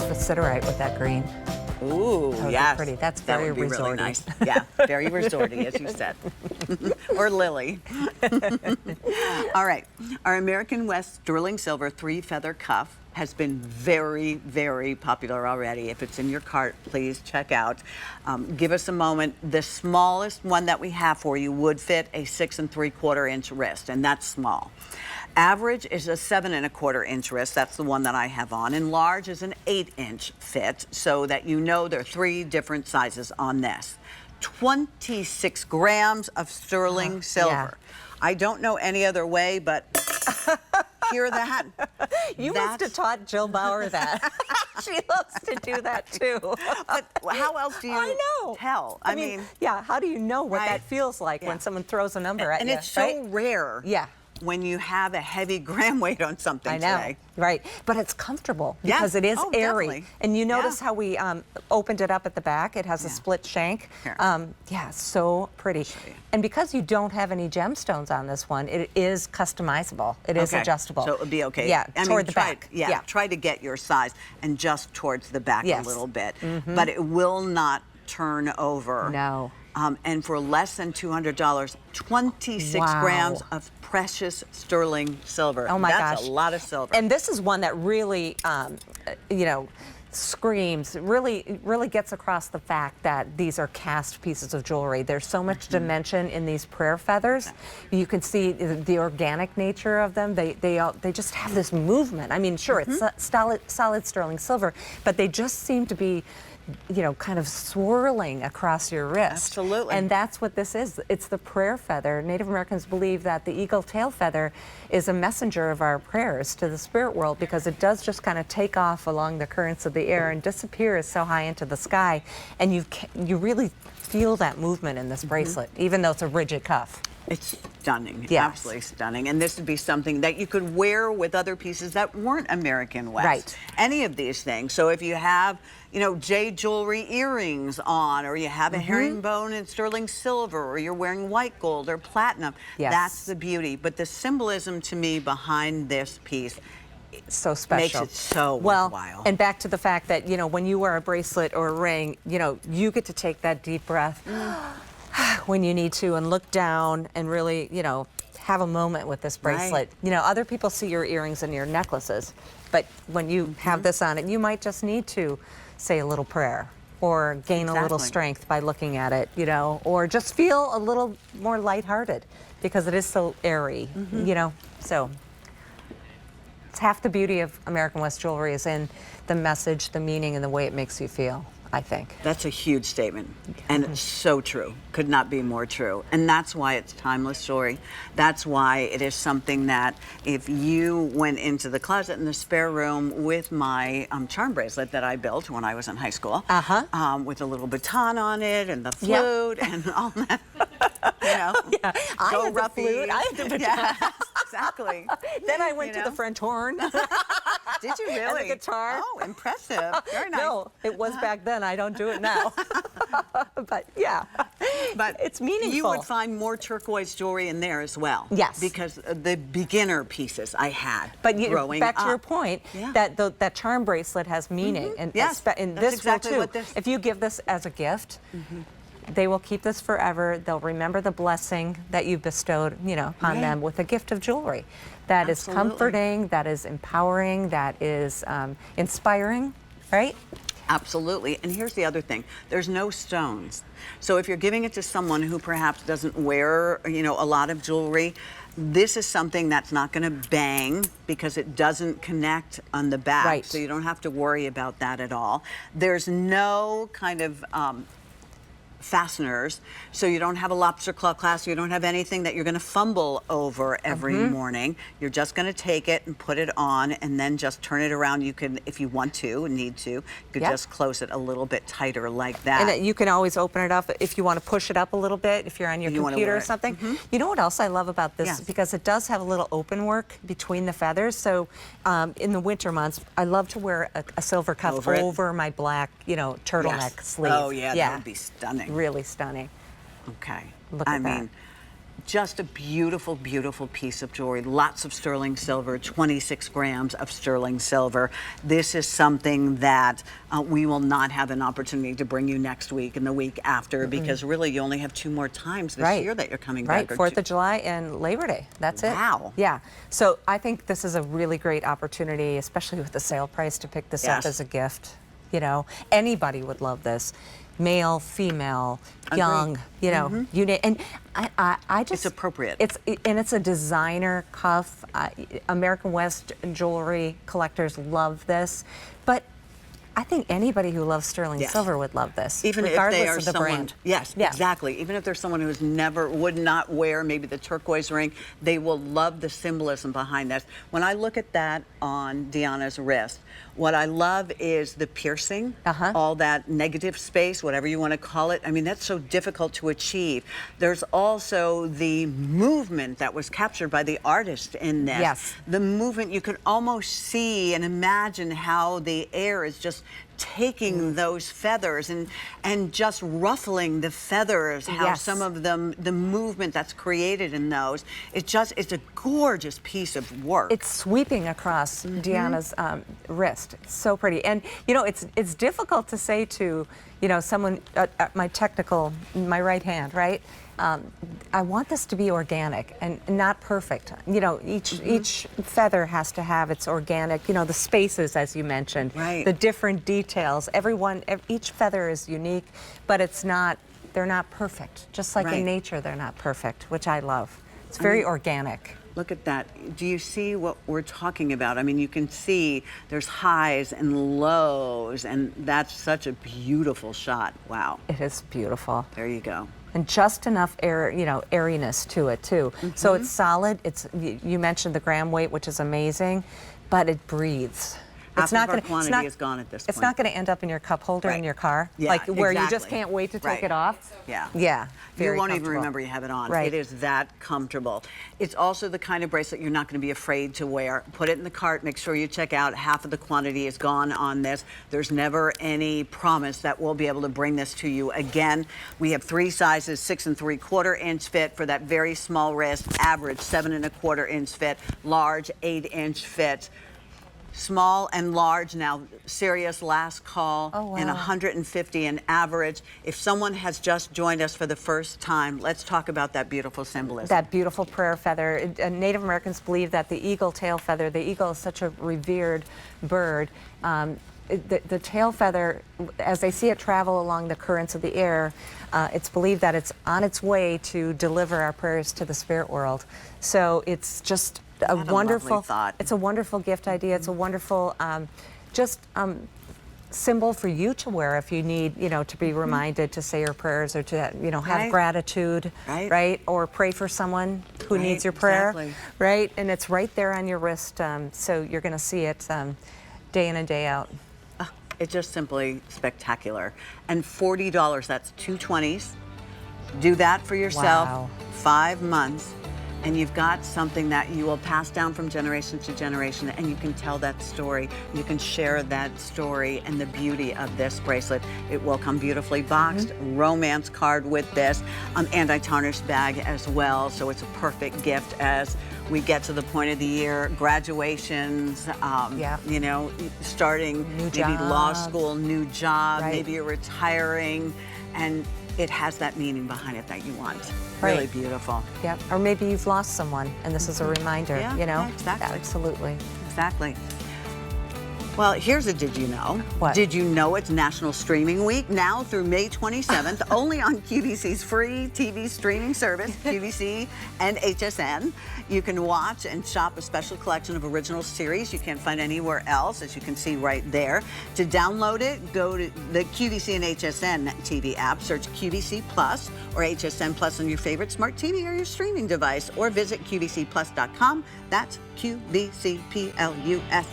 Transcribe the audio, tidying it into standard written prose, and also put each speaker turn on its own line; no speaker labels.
sphacidorite with that green.
Ooh,
That would
yes.
be pretty. That's
That
very
would be
resorty.
really nice. Yeah, very resorty, as you said. Or lily. All right. Our American West sterling silver 3-feather cuff has been very, very popular already. If it's in your cart, please check out. Give us a moment. The smallest one that we have for you would fit a 6 3/4 inch wrist, and that's small. Average is a 7 1/4 inch wrist. That's the one that I have on. And large is an 8-inch fit, so that you know there are 3 different sizes on this. 26 grams of sterling silver.
Yeah.
I don't know any other way, but hear that?
You must have taught Jill Bauer that. She loves to do that too.
But how else do you tell?
I mean, yeah, how do you know what that feels like when someone throws a number at you?
And it's so rare.
Yeah.
When you have a heavy gram weight on something
I know,
today.
right? But it's comfortable because it is airy.
Definitely.
And you notice how we opened it up at the back. It has a split shank. Yeah, so pretty. And because you don't have any gemstones on this one, it is customizable. It is adjustable.
So it would be okay.
Yeah, toward the back.
Yeah, try to get your size and just towards the back a little bit. But it will not turn over.
No.
And for less than $200, 26 grams of precious sterling silver.
Oh my gosh.
That's a lot of silver.
And this is one that really, you know, screams, really gets across the fact that these are cast pieces of jewelry. There's so much dimension in these prayer feathers. You can see the organic nature of them. They just have this movement. I mean, sure, it's solid sterling silver, but they just seem to be, you know, kind of swirling across your wrist.
Absolutely.
And that's what this is. It's the prayer feather. Native Americans believe that the eagle tail feather is a messenger of our prayers to the spirit world, because it does just kind of take off along the currents of the air and disappears so high into the sky. And you really feel that movement in this bracelet, even though it's a rigid cuff.
It's stunning,
Yes.
absolutely stunning. And this would be something that you could wear with other pieces that weren't American West.
Right.
Any of these things. So if you have, you know, jade jewelry earrings on, or you have a herringbone and sterling silver, or you're wearing white gold or platinum, that's the beauty. But the symbolism to me behind this piece
so special.
makes it so
well,
worthwhile.
And back to the fact that, you know, when you wear a bracelet or a ring, you know, you get to take that deep breath when you need to and look down and really, you know, have a moment with this bracelet. You know, other people see your earrings and your necklaces, but when you have this on it, you might just need to say a little prayer or gain a little strength by looking at it, you know, or just feel a little more lighthearted because it is so airy, you know. So it's half the beauty of American West jewelry is in the message, the meaning, and the way it makes you feel, I think.
That's a huge statement, and it's so true. Could not be more true. And that's why it's timeless jewelry. That's why it is something that if you went into the closet in the spare room with my charm bracelet that I built when I was in high school, with a little baton on it and the flute and all that, you know,
I had the flute, I had the baton.
Yeah, exactly.
Then I went to the French horn.
Did you really?
And the guitar.
Oh, impressive. Very nice.
No, it was back then. I don't do it now. But yeah,
but
it's meaningful.
You would find more turquoise jewelry in there as well.
Yes.
Because the beginner pieces I had
growing
up.
Back to your point, that that charm bracelet has meaning. And
yes,
and
that's
this
exactly
will too.
what this.
If you give this as a gift, they will keep this forever. They'll remember the blessing that you bestowed, you know, on them with a gift of jewelry. That is comforting, that is empowering, that is inspiring, right?
Absolutely. And here's the other thing. There's no stones. So if you're giving it to someone who perhaps doesn't wear, you know, a lot of jewelry, this is something that's not going to bang because it doesn't connect on the back.
Right.
So you don't have to worry about that at all. There's no kind of fasteners, so you don't have a lobster claw clasp, you don't have anything that you're going to fumble over every morning. You're just going to take it and put it on and then just turn it around. You can, if you want to, need to, you could just close it a little bit tighter like that.
And you can always open it up if you want to push it up a little bit, if you're on your computer or something. You know what else I love about this? Because it does have a little open work between the feathers. So in the winter months, I love to wear a silver cuff over my black, you know, turtleneck sleeve.
Oh yeah, that would be stunning.
Really stunning.
Okay.
Look at that.
mean, just a beautiful, beautiful piece of jewelry. Lots of sterling silver, 26 grams of sterling silver. This is something that we will not have an opportunity to bring you next week and the week after, because really you only have 2 more times this year that you're coming back.
Right, 4th of July and Labor Day. That's it.
Wow.
Yeah. So I think this is a really great opportunity, especially with the sale price, to pick this up as a gift. You know, anybody would love this. Male, female, young, you know, you name, and I just,
it's appropriate.
It's a designer cuff. American West jewelry collectors love this, but I think anybody who loves sterling silver would love this,
even
regardless
if they are
of the brand.
Yes, exactly. Even if there's someone who's would not wear maybe the turquoise ring, they will love the symbolism behind this. When I look at that on Deanna's wrist, what I love is the piercing, all that negative space, whatever you want to call it. I mean, that's so difficult to achieve. There's also the movement that was captured by the artist in this.
Yes.
The movement, you could almost see and imagine how the air is just taking those feathers and just ruffling the feathers, how some of them, the movement that's created in those, it's a gorgeous piece of work.
It's sweeping across Deanna's wrist. It's so pretty. And you know, it's difficult to say to, you know, someone my right hand, right? I want this to be organic and not perfect. You know, each feather has to have its organic, you know, the spaces, as you mentioned, the different details. Each feather is unique, but they're not perfect. Just like in nature, they're not perfect, which I love. It's very organic.
Look at that. Do you see what we're talking about? I mean, you can see there's highs and lows, and that's such a beautiful shot. Wow.
It is beautiful.
There you go.
And just enough air, you know, airiness to it too. So it's solid. You mentioned the gram weight, which is amazing, but it breathes.
Half of our quantity is gone at this point.
It's not going to end up in your cup holder in your car, like where you just can't wait to take it off.
Yeah.
Yeah.
You won't even remember you have it on. It is that comfortable. It's also the kind of bracelet you're not going to be afraid to wear. Put it in the cart. Make sure you check out. Half of the quantity is gone on this. There's never any promise that we'll be able to bring this to you again. We have 3 sizes: 6 3/4 inch fit for that very small wrist, average 7 1/4 inch fit, large 8 inch fit. Small and large, now serious last call, and 150 an average. If someone has just joined us for the first time, let's talk about that beautiful symbolism.
That beautiful prayer feather. Native Americans believe that the eagle tail feather, the eagle is such a revered bird. The tail feather, as they see it travel along the currents of the air, it's believed that it's on its way to deliver our prayers to the spirit world. So it's just a wonderful
thought.
It's a wonderful gift idea. It's a wonderful symbol for you to wear if you need, you know, to be reminded to say your prayers or to, you know, have gratitude, right? Or pray for someone who needs your prayer, right? And it's right there on your wrist, so you're going to see it day in and day out.
It's just simply spectacular. And $40, that's 2 20s. Do that for yourself, 5 months. And you've got something that you will pass down from generation to generation, and you can tell that story. You can share that story and the beauty of this bracelet. It will come beautifully boxed, romance card with this, anti-tarnish bag as well. So it's a perfect gift as we get to the point of the year, graduations, you know, starting maybe law school, new job, maybe you're retiring, and it has that meaning behind it that you want. Really beautiful.
Yep. Or maybe you've lost someone, and this is a reminder. You know.
Exactly.
Absolutely.
Exactly. Well, here's a did you know.
What?
Did you know it's National Streaming Week now through May 27th, only on QVC's free TV streaming service, QVC and HSN. You can watch and shop a special collection of original series you can't find anywhere else, as you can see right there. To download it, go to the QVC and HSN TV app, search QVC Plus or HSN Plus on your favorite smart TV or your streaming device, or visit QVCplus.com. That's QVCplus.com.